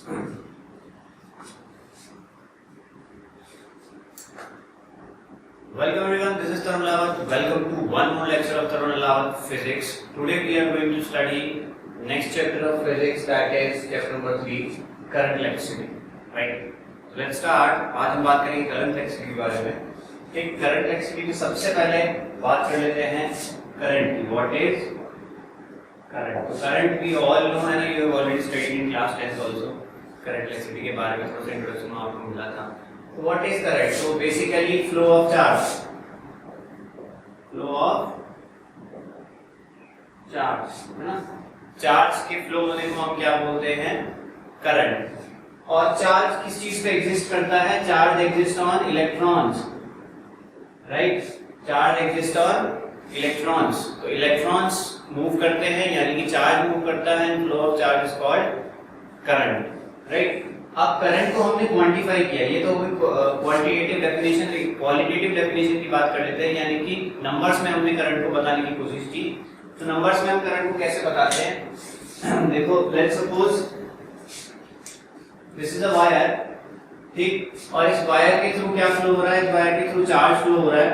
Welcome everyone, this is Tarun Lawat. Welcome to one more lecture of Tarun Lawat Physics. Today we are going to study next chapter of physics, that is chapter number 3, current electricity. Right? Let's start. आज हम बात करेंगे current electricity के बारे में. एक current electricity में सबसे पहले बात कर लेते हैं करंट की. What is current? तो करंट भी ऑल नो है ना, you have already studied in class 10 also. Current electricity के बारे में थोड़ा सा इंट्रोडक्शन आपको मिला था. What is current? So basically flow of charge. Flow of charge, है ना? चार्ज के फ्लो होने को हम क्या बोलते हैं? करंट. और चार्ज किस चीज पे एग्जिस्ट करता है? Charge exist on electrons, right? Charge exist on electrons. तो इलेक्ट्रॉन्स मूव करते हैं, यानी कि चार्ज मूव करता है, and flow of charge is called current, right? अब करंट को हमने क्वांटिफाई किया. ये तो क्वांटिटेटिव डेफिनेशन, क्वालिटेटिव डेफिनेशन की बात कर लेते हैं, यानी कि नंबर्स में हमने करंट को बताने की कोशिश की. तो नंबर्स में हम करंट को कैसे बताते हैं? देखो, let's suppose this is a wire, ठीक, और इस वायर के थ्रू क्या फ्लो हो रहा है? इस वायर के थ्रू चार्ज फ्लो हो रहा है,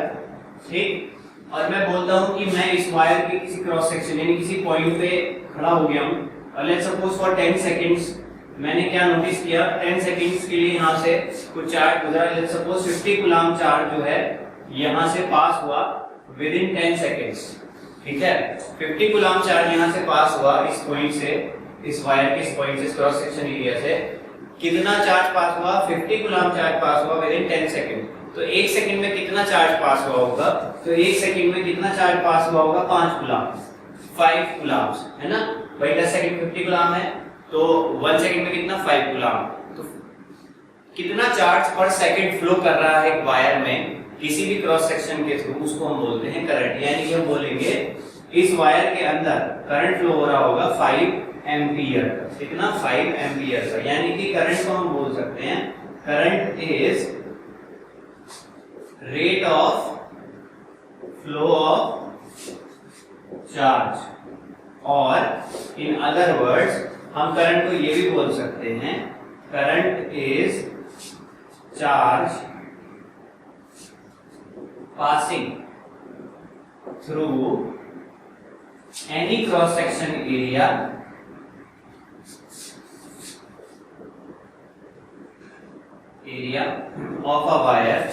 ठीक. और मैं बोलता हूं कि मैं इस वायर के किसी क्रॉस सेक्शन यानी किसी पॉइंट पे खड़ा हो गया हूं, और लेट्स सपोज फॉर 10 सेकंड्स मैंने क्या नोटिस किया, 10 सेकंड्स के लिए यहाँ से कुछ चार्ज गुजरा. लेट्स सपोज 50 कूलम चार्ज जो है यहाँ से पास हुआ विद इन 10 सेकंड्स, ठीक है. 50 कूलम चार्ज यहाँ से पास हुआ इस पॉइंट से, इस वायर के इस पॉइंट से, क्रॉस सेक्शन एरिया से. कितना चार्ज पास हुआ? 50 कूलम चार्ज पास हुआ विद इन 10 सेकंड. तो 1 सेकंड में कितना चार्ज पास हुआ होगा? तो 1 सेकंड में कितना चार्ज पास हुआ होगा? 5 कूलम, 5 कूलम्स, है ना भाई. 10 सेकंड 50 कूलम है, तो 1 सेकंड में कितना? 5 कूलम. तो कितना चार्ज पर सेकंड फ्लो कर रहा है एक वायर में किसी भी क्रॉस सेक्शन के थ्रू, उसको हम बोलते हैं करंट. यानी कि हम बोलेंगे इस वायर के अंदर करंट फ्लो हो रहा होगा 5 एम्पियर. कितना? 5 एम्पियर का. यानी कि करंट को हम बोल सकते हैं current is rate of flow of charge, और इन अदर वर्ड्स हम करंट को ये भी बोल सकते हैं current is charge passing through any cross section area of a wire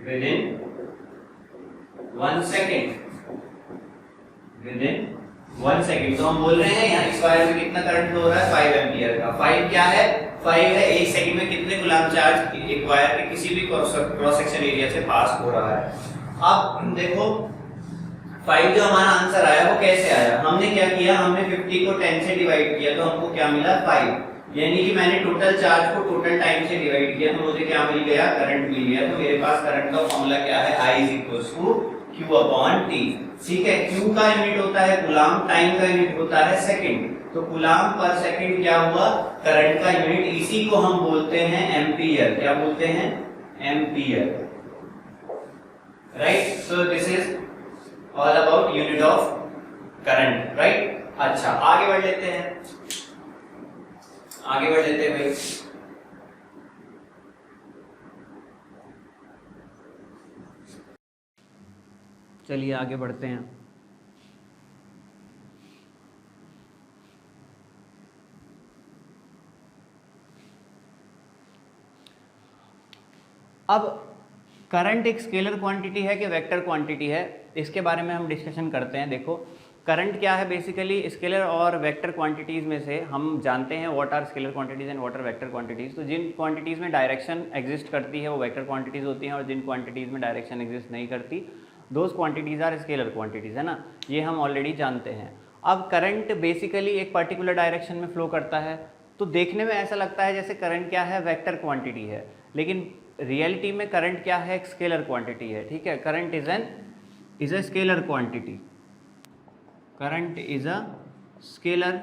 within 1 second. within 1 second. तो हम बोल रहे हैं यहाँ इस वायर में कितना करंट फ्लो हो रहा है? 5 एम्पियर का. 5 क्या है? 5 है 1 सेकंड में कितने कूलम चार्ज एक वायर के किसी भी क्रॉस सेक्शन एरिया से पास हो रहा है. अब देखो 5 जो हमारा आंसर आया वो कैसे आया? हमने क्या किया? हमने 50 को 10 से डिवाइड किया, तो हमको क्या मिला? 5. यानी कि मैंने टोटल चार्ज को टोटल टाइम से डिवाइड किया, तो मुझे क्या मिल गया? करंट मिल गया. तो मेरे पास करंट का फॉर्मूला क्या है? I = Q/T. ठीक है. Q का यूनिट होता है कूलम, टाइम का यूनिट होता है सेकंड. तो कूलम पर सेकंड क्या हुआ? करंट का यूनिट. इसी को हम बोलते हैं एम्पियर. क्या बोलते हैं? Ampere, right. So this is all about unit of current, right. अच्छा, आगे बढ़ लेते हैं भाई. चलिए आगे बढ़ते हैं. अब करंट एक स्केलर क्वांटिटी है कि वेक्टर क्वांटिटी है, इसके बारे में हम डिस्कशन करते हैं. देखो, करंट क्या है? बेसिकली स्केलर और वेक्टर क्वांटिटीज़ में से हम जानते हैं what are scalar quantities and what are vector quantities. तो जिन क्वांटिटीज़ में डायरेक्शन एग्जिस्ट करती है वो वेक्टर क्वांटिटीज़ होती हैं, और जिन क्वांटिटीज़ में डायरेक्शन एग्जिस्ट नहीं करती those quantities are scalar quantities, है ना. ये हम ऑलरेडी जानते हैं. अब करंट बेसिकली एक पर्टिकुलर डायरेक्शन में फ्लो करता है, तो देखने में ऐसा लगता है जैसे करंट क्या है? वेक्टर क्वांटिटी है, लेकिन रियलिटी में करंट क्या है? एक स्केलर क्वांटिटी है, ठीक है. Current is a scalar quantity. Current is a scalar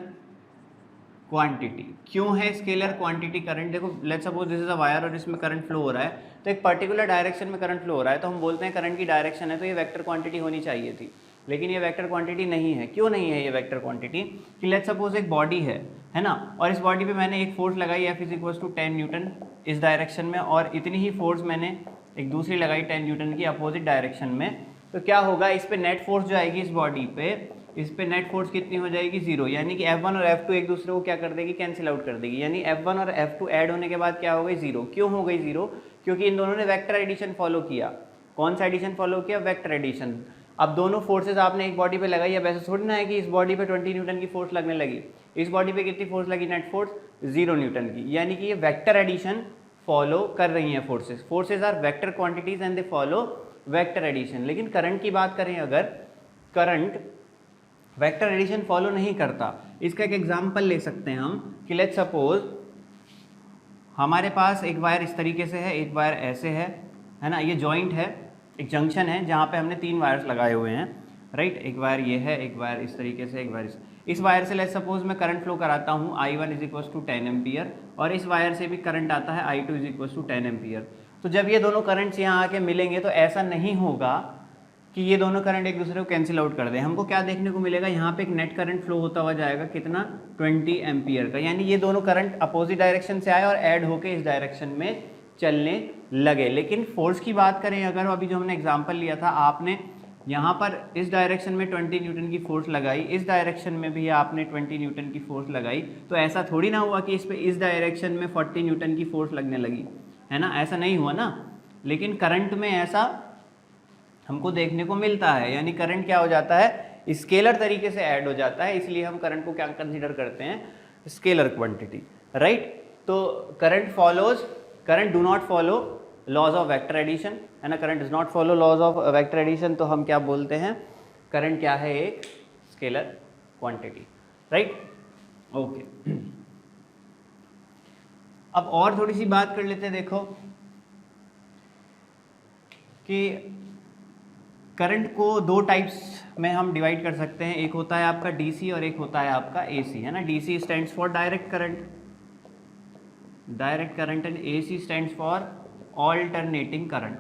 quantity. क्यों है स्केलर क्वांटिटी करंट? देखो, let's suppose this is a wire और इसमें करंट फ्लो हो रहा है, तो एक पर्टिकुलर डायरेक्शन में करंट फ्लो हो रहा है, तो हम बोलते हैं करंट की डायरेक्शन है, तो ये वेक्टर क्वांटिटी होनी चाहिए थी. लेकिन ये वेक्टर क्वांटिटी नहीं है. क्यों नहीं है ये वेक्टर क्वांटिटी? कि लेट्स सपोज एक बॉडी है है ना, और इस बॉडी पे मैंने एक फोर्स लगाई F = 10 न्यूटन इस डायरेक्शन में, और इतनी ही फोर्स मैंने एक दूसरी लगाई 10 न्यूटन की अपोजिट डायरेक्शन में। तो क्या होगा, इस पे नेट फोर्स जो आएगी इस बॉडी पे, इस पे नेट फोर्स कितनी हो जाएगी, 0, यानी कि F1 और F2 एक दूसरे को क्या कर देगी, कैंसिल आउट कर देगी, यानी F1 और F2 ऐड होने के बाद क्या हो गई, 0। क्यों हो गई 0, क्योंकि इन दोनों ने वेक्टर एडिशन फॉलो किया। कौन सा एडिशन फॉलो किया, वेक्टर एडिशन। अब दोनों फोर्सेज आपने एक बॉडी पे लगाई, अब ऐसा थोड़ी ना है कि इस बॉडी पे 20 न्यूटन की फोर्स लगने लगी, इस बॉडी पे कितनी फोर्स लगी, नेट फोर्स 0 न्यूटन की, यानी कि ये वेक्टर एडिशन फॉलो कर रही हैं forces. Forces are vector quantities and they follow vector addition. लेकिन करंट की बात करें अगर, करंट वेक्टर एडिशन फॉलो नहीं करता। इसका एक एग्जांपल ले सकते हैं हम कि लेट्स सपोज हमारे पास एक वायर इस तरीके से है, एक वायर ऐसे है ना, ये जॉइंट है, एक जंक्शन है जहाँ पे हमने 3 वायर्स लगाए हुए हैं, राइट। एक वायर ये है, एक वायर इस तरीके से, एक वायर इस वायर से लेट्स सपोज मैं करंट फ्लो कराता हूँ I1 = 10 एम्पियर, और इस वायर से भी करंट आता है I2 = 10 एम्पियर। तो जब ये दोनों करंट्स यहाँ आके मिलेंगे तो ऐसा नहीं होगा कि ये दोनों करंट एक दूसरे को कैंसिल आउट कर दें। हमको क्या देखने को मिलेगा, यहाँ पे एक नेट करंट फ्लो होता हुआ जाएगा, कितना, 20 एम्पियर का, यानी ये दोनों करंट अपोजिट डायरेक्शन से आए और ऐड होके इस डायरेक्शन में चलने लगे। लेकिन फोर्स की बात करें अगर, अभी जो हमने एग्जाम्पल लिया था, आपने यहाँ पर इस डायरेक्शन में 20 न्यूटन की फोर्स लगाई, इस डायरेक्शन में भी आपने 20 न्यूटन की फोर्स लगाई, तो ऐसा थोड़ी ना हुआ कि इस पे इस डायरेक्शन में 40 न्यूटन की फोर्स लगने लगी, है ना, ऐसा नहीं हुआ ना। लेकिन करंट में ऐसा हमको देखने को मिलता है, यानी करंट क्या हो जाता है, स्केलर तरीके से ऐड हो जाता है, इसलिए हम करंट को क्या कंसीडर करते हैं, स्केलर क्वांटिटी, राइट। तो current do not follow laws of vector addition, है ना, current does not follow laws of vector addition, तो हम क्या बोलते हैं, करंट क्या है, एक स्केलर क्वांटिटी, राइट, ओके। अब और थोड़ी सी बात कर लेते हैं, देखो कि करंट को 2 टाइप्स में हम डिवाइड कर सकते हैं, एक होता है आपका डीसी और एक होता है आपका एसी, है ना। DC stands for direct current and AC stands for alternating current,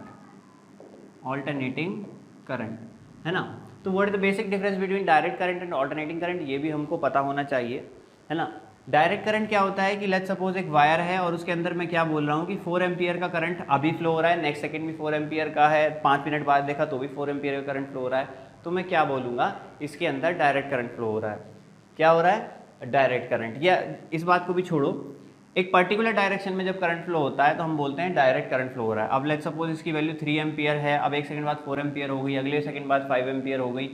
है ना। तो what is the basic difference between direct current and alternating current, ये भी हमको पता होना चाहिए, है ना। डायरेक्ट करंट क्या होता है कि लेट्स सपोज एक वायर है और उसके अंदर मैं क्या बोल रहा हूँ कि 4 एम्पियर का करंट अभी फ्लो हो रहा है, नेक्स्ट सेकंड में 4 एम्पियर का है, 5 मिनट बाद देखा तो भी 4 एम्पियर का करंट फ्लो हो रहा है, तो मैं क्या बोलूँगा, इसके अंदर डायरेक्ट करंट फ्लो हो रहा है। क्या हो रहा है, डायरेक्ट करंट। या इस बात को भी छोड़ो, एक पर्टिकुलर डायरेक्शन में जब करंट फ्लो होता है तो हम बोलते हैं डायरेक्ट करंट फ्लो हो रहा है। अब लेट्स सपोज इसकी वैल्यू 3 एम्पियर है, अब एक सेकंड बाद 4 एम्पियर हो गई, अगले सेकंड बाद 5 एम्पियर हो गई,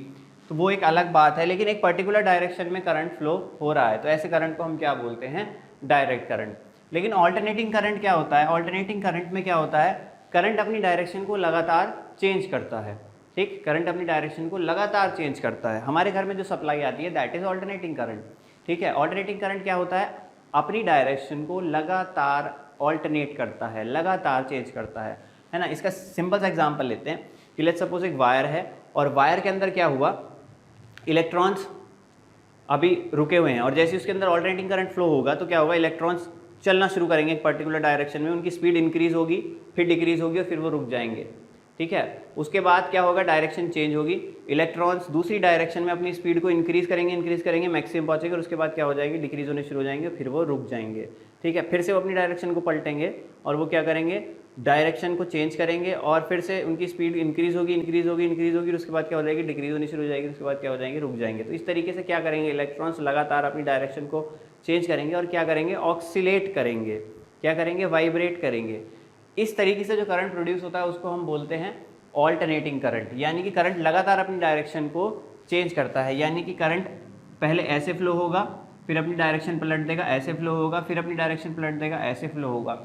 तो वो एक अलग बात है, लेकिन एक पर्टिकुलर डायरेक्शन में करंट फ्लो हो रहा है, तो ऐसे करंट को हम क्या बोलते हैं, डायरेक्ट करंट। लेकिन ऑल्टरनेटिंग करंट क्या होता है, ऑल्टरनेटिंग करंट में क्या होता है, करंट अपनी डायरेक्शन को लगातार चेंज करता है, ठीक, करंट अपनी डायरेक्शन को लगातार चेंज करता है। हमारे घर में जो सप्लाई आती है दैट इज ऑल्टरनेटिंग करंट, ठीक है। ऑल्टरनेटिंग करंट क्या होता है, अपनी डायरेक्शन को लगातार ऑल्टरनेट करता है, लगातार चेंज करता है ना। इसका सिंपल सा एग्जांपल लेते हैं कि लेट्स सपोज एक वायर है और वायर के अंदर क्या हुआ, इलेक्ट्रॉन्स अभी रुके हुए हैं और जैसे उसके अंदर ऑल्टरनेटिंग करंट फ्लो होगा तो क्या होगा, इलेक्ट्रॉन्स चलना शुरू करेंगे एक पर्टिकुलर डायरेक्शन में, उनकी स्पीड इंक्रीज होगी, फिर डिक्रीज होगी और फिर वो रुक जाएंगे, ठीक है। उसके बाद क्या होगा, डायरेक्शन चेंज होगी, इलेक्ट्रॉन्स दूसरी डायरेक्शन में अपनी स्पीड को इंक्रीज करेंगे, मैक्सिमम पहुंचेंगे और उसके बाद क्या हो जाएंगे, डिक्रीज होने शुरू हो जाएंगे, फिर वो रुक जाएंगे, ठीक है। फिर से वो अपनी डायरेक्शन को पलटेंगे और वो क्या करेंगे, डायरेक्शन को चेंज करेंगे और फिर से उनकी स्पीड इंक्रीज होगी और उसके बाद क्या हो जाएगी, डिक्रीज होनी शुरू हो जाएगी, उसके बाद क्या हो जाएंगे, रुक जाएंगे। तो इस तरीके से क्या करेंगे, इलेक्ट्रॉन्स लगातार अपनी डायरेक्शन को चेंज करेंगे और क्या करेंगे, ऑक्सीलेट करेंगे, क्या करेंगे, वाइब्रेट करेंगे। इस तरीके से जो करंट प्रोड्यूस होता है उसको हम बोलते हैं ऑल्टरनेटिंग करंट, यानी कि करंट लगातार अपनी डायरेक्शन को चेंज करता है, यानी कि करंट पहले ऐसे फ्लो होगा, फिर अपनी डायरेक्शन पलट देगा, ऐसे फ्लो होगा, फिर अपनी डायरेक्शन पलट देगा, ऐसे फ्लो होगा,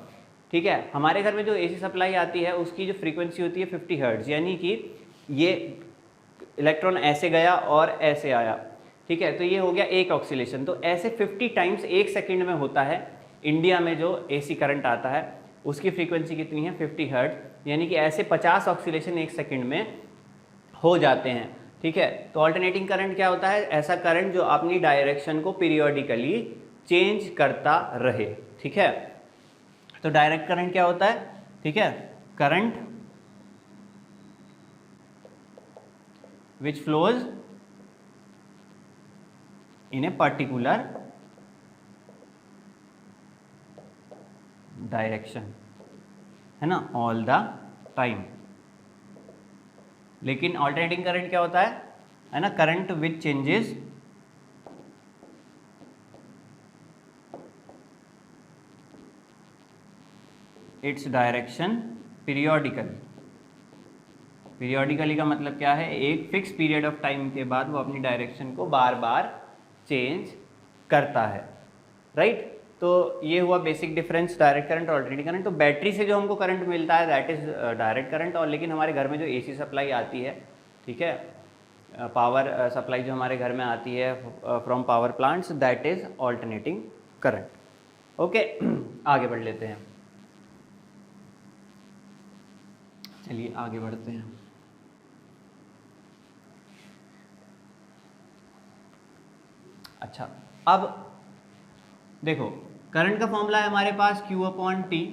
ठीक है। हमारे घर में जो एसी सप्लाई आती है उसकी जो फ्रीक्वेंसी होती है 50 हर्ट्ज, यानी कि ये इलेक्ट्रॉन ऐसे गया और ऐसे आया, ठीक है, तो ये हो गया एक ऑक्सीलेशन। तो ऐसे 50 टाइम्स एक सेकंड में होता है। इंडिया में जो एसी करंट आता है उसकी फ्रीक्वेंसी कितनी है, 50 हर्ट्ज, यानी कि ऐसे 50 ऑक्सीलेशन एक सेकंड में हो जाते हैं, ठीक है। तो ऑल्टरनेटिंग करंट क्या होता है, ऐसा करंट जो अपनी डायरेक्शन को पीरियोडिकली चेंज करता रहे, ठीक है। तो डायरेक्ट करंट क्या होता है, ठीक है, current which flows in a particular direction, है ना, ऑल द टाइम। लेकिन ऑल्टरनेटिंग करंट क्या होता है ना, current which changes its direction periodically. Periodically का मतलब क्या है, एक फिक्स पीरियड ऑफ टाइम के बाद वो अपनी डायरेक्शन को बार बार चेंज करता है, राइट। तो ये हुआ बेसिक डिफरेंस डायरेक्ट करंट और ऑल्टरनेटिंग करंट। तो बैटरी से जो हमको करंट मिलता है दैट इज डायरेक्ट करंट, और लेकिन हमारे घर में जो एसी सप्लाई आती है, ठीक है, पावर सप्लाई जो हमारे घर में आती है from power plants, that is alternating current. Okay, आगे बढ़ लेते हैं, चलिए आगे बढ़ते हैं। अच्छा, अब देखो करंट का फॉर्मूला है हमारे पास Q/T,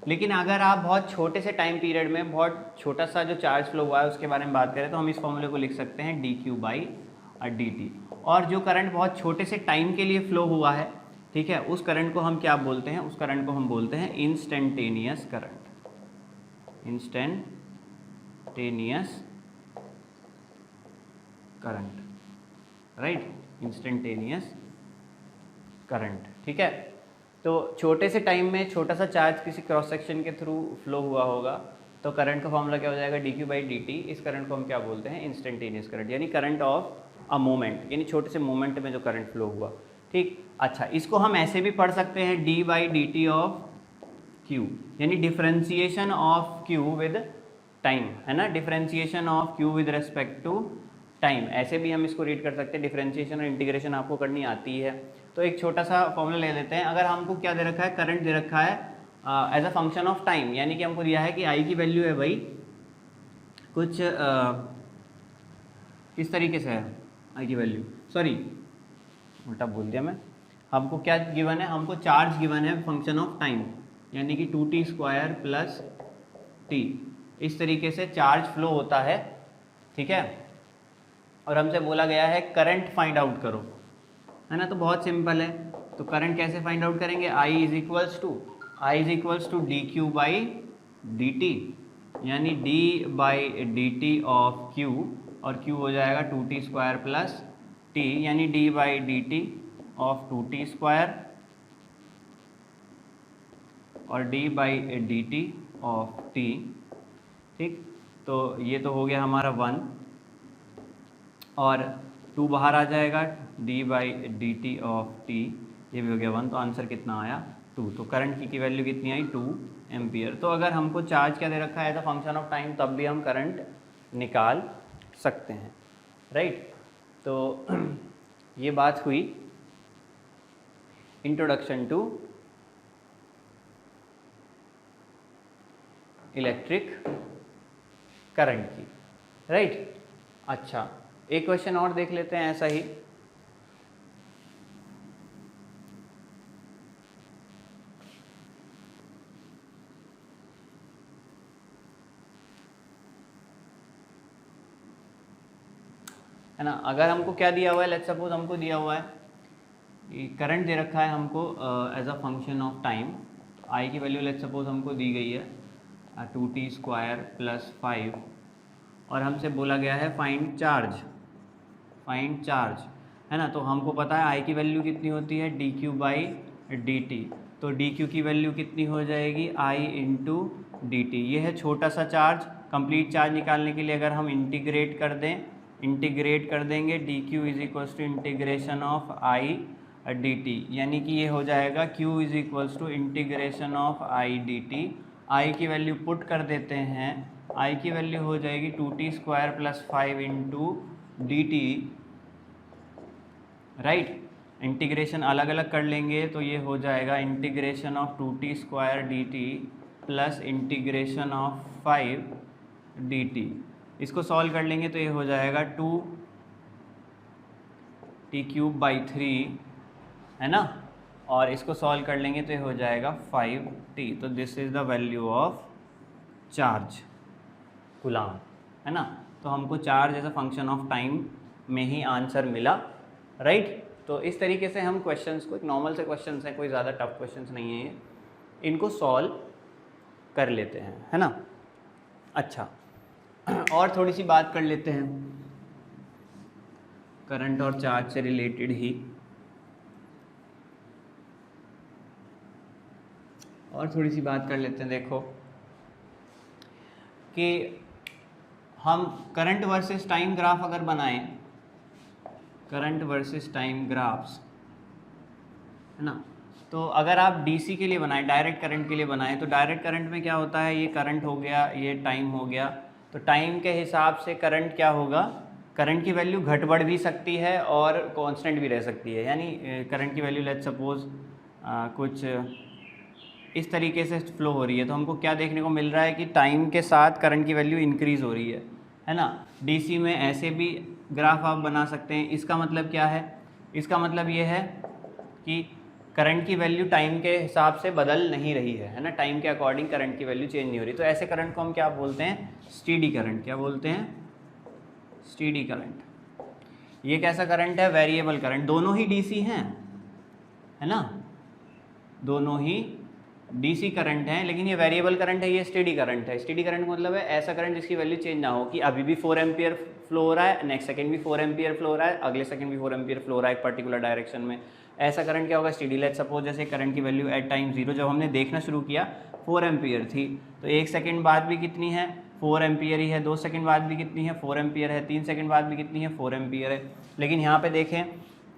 लेकिन अगर आप बहुत छोटे से टाइम पीरियड में बहुत छोटा सा जो चार्ज फ्लो हुआ है उसके बारे में बात करें तो हम इस फॉर्मूले को लिख सकते हैं dQ/dt। और जो करंट बहुत छोटे से टाइम के लिए फ्लो हुआ है, ठीक है, उस करंट को हम क्या बोलते हैं, उस करंट को हम बोलते हैं instantaneous current. Instantaneous current, right, instantaneous current, ठीक है। तो छोटे से टाइम में छोटा सा चार्ज किसी क्रॉस सेक्शन के थ्रू फ्लो हुआ होगा तो करंट का फॉर्मूला क्या हो जाएगा, dQ/dt। इस करंट को हम क्या बोलते हैं, इंस्टेंटेनियस करंट, यानी करंट ऑफ अ मोमेंट, यानी छोटे से मोमेंट में जो करंट फ्लो हुआ, ठीक। अच्छा, इसको हम ऐसे भी पढ़ सकते हैं d/dt ऑफ Q, यानी differentiation of Q with time, है ना, differentiation of Q with respect to time, ऐसे भी हम इसको रीड कर सकते हैं। डिफरेंशिएशन और इंटीग्रेशन आपको करनी आती है। तो एक छोटा सा फॉर्मूला ले लेते हैं। अगर हमको क्या दे रखा है, करंट दे रखा है as a function of time, यानी कि हमको दिया है कि आई की वैल्यू है भाई कुछ किस तरीके से है आई की वैल्यू, सॉरी उल्टा बोल दिया मैं, हमको क्या गिवन है, हमको चार्ज गिवन है फंक्शन ऑफ टाइम, यानी कि 2t² प्लस t, इस तरीके से चार्ज फ्लो होता है, ठीक है। और हमसे बोला गया है करंट फाइंड आउट करो, है ना। तो बहुत सिंपल है, तो करंट कैसे फाइंड आउट करेंगे, I is equals to dQ/dt, यानी d/dt ऑफ Q, और Q हो जाएगा 2t² प्लस t, यानी d/dt ऑफ 2t² और d/dt ऑफ t, ठीक। तो ये तो हो गया हमारा 1 और 2 बाहर आ जाएगा, d/dt ऑफ t, ये भी हो गया 1, तो आंसर कितना आया 2। तो करंट की वैल्यू कितनी आई 2 एम्पियर। तो अगर हमको चार्ज क्या दे रखा है as a function of time तब भी हम करंट निकाल सकते हैं, राइट। तो ये बात हुई इंट्रोडक्शन टू इलेक्ट्रिक करंट की, राइट। अच्छा, एक क्वेश्चन और देख लेते हैं ऐसा ही। है ना, अगर हमको क्या दिया हुआ है, लेट्स सपोज हमको दिया हुआ है करंट दे रखा है हमको as a function of time, I की वैल्यू लेट्स सपोज हमको दी गई है 2t² प्लस 5, और हमसे बोला गया है फाइंड चार्ज, है ना। तो हमको पता है आई की वैल्यू कितनी होती है dQ/dt, तो dQ की वैल्यू कितनी हो जाएगी I इंटू dt। ये है छोटा सा चार्ज, कंप्लीट चार्ज निकालने के लिए अगर हम इंटीग्रेट कर देंगे dQ is equals to integration of I dt, यानी कि ये हो जाएगा Q is equals to integration of I dt। I की वैल्यू पुट कर देते हैं, I की वैल्यू हो जाएगी 2t² plus 5 into dt, right. Integration अलग अलग कर लेंगे तो ये हो जाएगा integration of 2t² dt plus integration of 5 dt। इसको सॉल्व कर लेंगे तो ये हो जाएगा 2t³/3, है ना, और इसको सॉल्व कर लेंगे तो ये हो जाएगा 5t। तो this is the value of charge coulomb, है ना। तो हमको charge as a function of time में ही आंसर मिला, राइट। तो इस तरीके से हम क्वेश्चंस को, एक नॉर्मल से क्वेश्चंस हैं, कोई ज़्यादा टफ क्वेश्चंस नहीं है ये, इनको सॉल्व कर लेते हैं, है ना। अच्छा, और थोड़ी सी बात कर लेते हैं करंट और चार्ज से रिलेटेड ही, और थोड़ी सी बात कर लेते हैं। देखो कि हम करंट वर्सेस टाइम ग्राफ अगर बनाएं, करंट वर्सेस टाइम ग्राफ्स, है ना, तो अगर आप डीसी के लिए बनाएं, डायरेक्ट करंट के लिए बनाएं, तो डायरेक्ट करंट में क्या होता है, ये करंट हो गया, ये टाइम हो गया, तो टाइम के हिसाब से करंट क्या होगा, करंट की वैल्यू घट बढ़ भी सकती है और कांस्टेंट भी रह सकती है। यानी करंट की वैल्यू लेट्स सपोज कुछ इस तरीके से फ्लो हो रही है, तो हमको क्या देखने को मिल रहा है कि टाइम के साथ करंट की वैल्यू इंक्रीज़ हो रही है ना। डीसी में ऐसे भी ग्राफ आप बना सकते हैं। इसका मतलब क्या है, इसका मतलब ये है कि करंट की वैल्यू टाइम के हिसाब से बदल नहीं रही है ना, टाइम के अकॉर्डिंग करंट की वैल्यू चेंज नहीं हो रही। तो ऐसे करंट को हम क्या बोलते हैं, स्टीडी करंट। क्या बोलते हैं, स्टीडी करंट। ये कैसा करंट है, वेरिएबल करंट। दोनों ही डीसी हैं, है ना, दोनों ही डीसी करंट है, लेकिन ये वेरिएबल करंट है, ये स्टेडी करंट है। स्टेडी करंट का मतलब है ऐसा करंट जिसकी वैल्यू चेंज ना हो, कि अभी भी 4 एम्पियर फ्लो हो रहा है, नेक्स्ट सेकंड भी 4 एम्पियर फ्लो हो रहा है, अगले सेकंड भी 4 एम्पियर फ्लो हो रहा है एक पर्टिकुलर डायरेक्शन में। ऐसा करंट क्या होगा, स्टेडी। लेट्स सपोज जैसे करंट की वैल्यू एट टाइम 0 जब हमने देखना शुरू किया 4 एम्पियर थी, तो 1 सेकेंड बाद भी कितनी है, 4 एम्पियर ही है। 2 सेकेंड बाद भी कितनी है, 4 एम्पियर है। 3 सेकेंड बाद भी कितनी है, 4 एम्पियर है। लेकिन यहाँ पे देखें,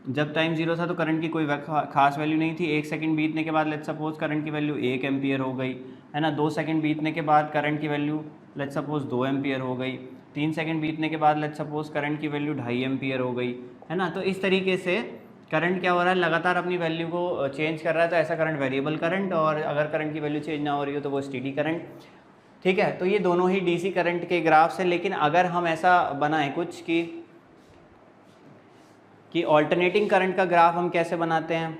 जब टाइम 0 था तो करंट की कोई खास वैल्यू नहीं थी। 1 सेकंड बीतने के बाद लेट्स सपोज करंट की वैल्यू 1 एम्पियर हो गई, है ना। 2 सेकंड बीतने के बाद करंट की वैल्यू लेट्स सपोज 2 एम्पियर हो गई। 3 सेकंड बीतने के बाद लेट्स सपोज करंट की वैल्यू 2.5 एम्पियर हो गई, है ना। तो इस तरीके से करंट क्या हो रहा है, लगातार अपनी वैल्यू को चेंज कर रहा है। तो ऐसा करंट वेरिएबल करंट, और अगर करंट की वैल्यू चेंज ना हो रही हो तो वो स्टेडी करंट। ठीक है, तो ये दोनों ही डीसी करंट के ग्राफ्स हैं। लेकिन अगर हम ऐसा बनाएं कुछ कि ऑल्टरनेटिंग करंट का ग्राफ हम कैसे बनाते हैं,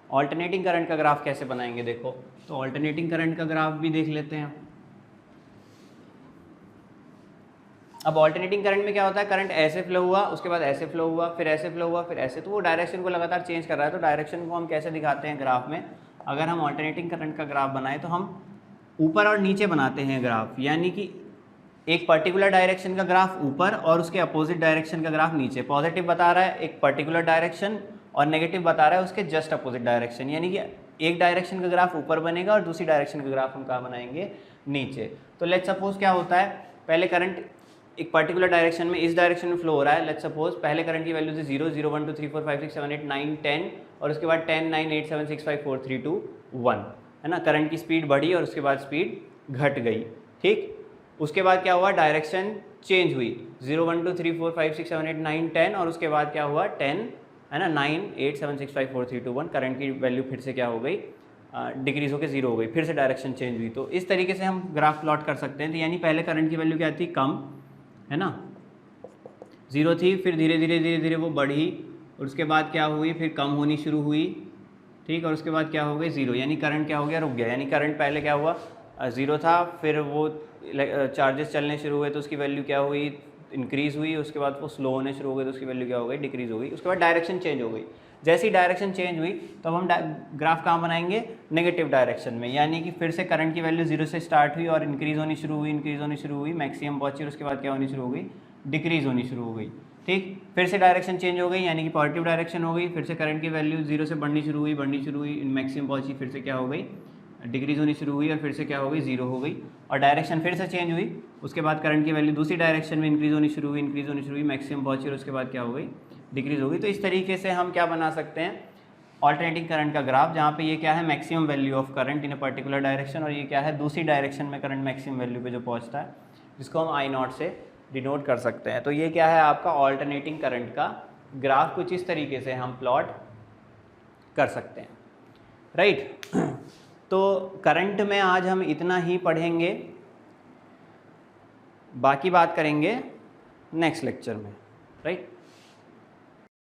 ऑल्टरनेटिंग करंट का ग्राफ कैसे बनाएंगे, देखो तो ऑल्टरनेटिंग करंट का ग्राफ भी देख लेते हैं। अब ऑल्टरनेटिंग करंट में क्या होता है, करंट ऐसे फ्लो हुआ, उसके बाद ऐसे फ्लो हुआ, फिर ऐसे फ्लो हुआ, फिर ऐसे, तो वो डायरेक्शन को लगातार चेंज कर रहा है। तो डायरेक्शन को हम कैसे दिखाते हैं ग्राफ में, अगर हम ऑल्टरनेटिंग करंट का ग्राफ बनाएं तो हम ऊपर और नीचे बनाते हैं ग्राफ। यानी कि एक पर्टिकुलर डायरेक्शन का ग्राफ ऊपर और उसके अपोजिट डायरेक्शन का ग्राफ नीचे। पॉजिटिव बता रहा है एक पर्टिकुलर डायरेक्शन और नेगेटिव बता रहा है उसके जस्ट अपोजिट डायरेक्शन। यानी कि एक डायरेक्शन का ग्राफ ऊपर बनेगा और दूसरी डायरेक्शन का ग्राफ हम कहाँ बनाएंगे, नीचे। तो लेट्स सपोज क्या होता है, पहले करंट एक पर्टिकुलर डायरेक्शन में इस डायरेक्शन में फ्लो हो रहा है। लेट्स सपोज पहले करंट की वैल्यू थी 0, 0, 1, 2, 3, 4, 5, 6, 7, 8, 9, 10 और उसके बाद 10, 9, 8, 7, 6, 5, 4, 3, 2, 1, है ना। करंट की स्पीड बढ़ी और उसके बाद स्पीड घट गई। ठीक, उसके बाद क्या हुआ, डायरेक्शन चेंज हुई, 0, 1, 2, 3, 4, 5, 6, 7, 8, 9, 10 और उसके बाद क्या हुआ 10, है ना, 9, 8, 7, 6, 5, 4, 3, 2, 1। करंट की वैल्यू फिर से क्या हो गई, डिक्रीज होकर 0 हो गई, फिर से डायरेक्शन चेंज हुई। तो इस तरीके से हम ग्राफ प्लॉट कर सकते हैं। तो यानी पहले करंट की वैल्यू क्या थी, कम, है ना, 0 थी, फिर धीरे धीरे वो बढ़ी और उसके बाद क्या हुई, फिर कम होनी शुरू हुई। ठीक, और उसके बाद क्या हो गई 0, यानी करंट क्या हो गया, रुक गया। यानी करंट पहले क्या हुआ, 0 था, फिर वो चार्जेस चलने शुरू हुए तो उसकी वैल्यू क्या हुई, इंक्रीज़ हुई। उसके बाद वो स्लो होने शुरू हो गए तो उसकी वैल्यू क्या हो गई, डिक्रीज़ हो गई। उसके बाद डायरेक्शन चेंज हो गई। जैसे ही डायरेक्शन चेंज हुई तो हम ग्राफ कहाँ बनाएंगे, नेगेटिव डायरेक्शन में। यानी कि फिर से करंट की वैल्यू 0 से स्टार्ट हुई और इंक्रीज़ होनी शुरू हुई, मैक्सिमम पहुंची और उसके बाद क्या होनी शुरू हो गई, डिक्रीज़ होनी शुरू हो गई। ठीक, फिर से डायरेक्शन चेंज हो गई, यानी कि पॉजिटिव डायरेक्शन हो गई। फिर से करंट की वैल्यू 0 से बढ़नी शुरू हुई, मैक्सिमम पहुंची, फिर से क्या हो गई, डिक्रीज़ होनी शुरू हुई और फिर से क्या हो गई, 0 हो गई। और डायरेक्शन फिर से चेंज हुई, उसके बाद करंट की वैल्यू दूसरी डायरेक्शन में इंक्रीज़ होनी शुरू हुई, मैक्सिमम पहुंची और उसके बाद क्या हो गई, डिक्रीज़ हो गई। तो इस तरीके से हम क्या बना सकते हैं, ऑल्टरनेटिंग करंट का ग्राफ, जहाँ पे ये क्या है, maximum value of current in a particular direction, और ये क्या है, दूसरी डायरेक्शन में करंट मैक्सिमम वैल्यू पे जो पहुँचता है, जिसको हम I0 से डिनोट कर सकते हैं। तो ये क्या है, आपका ऑल्टरनेटिंग करंट का ग्राफ। कुछ इस तरीके से हम प्लॉट कर सकते हैं, राइट। तो करंट में आज हम इतना ही पढ़ेंगे, बाकी बात करेंगे नेक्स्ट लेक्चर में, राइट।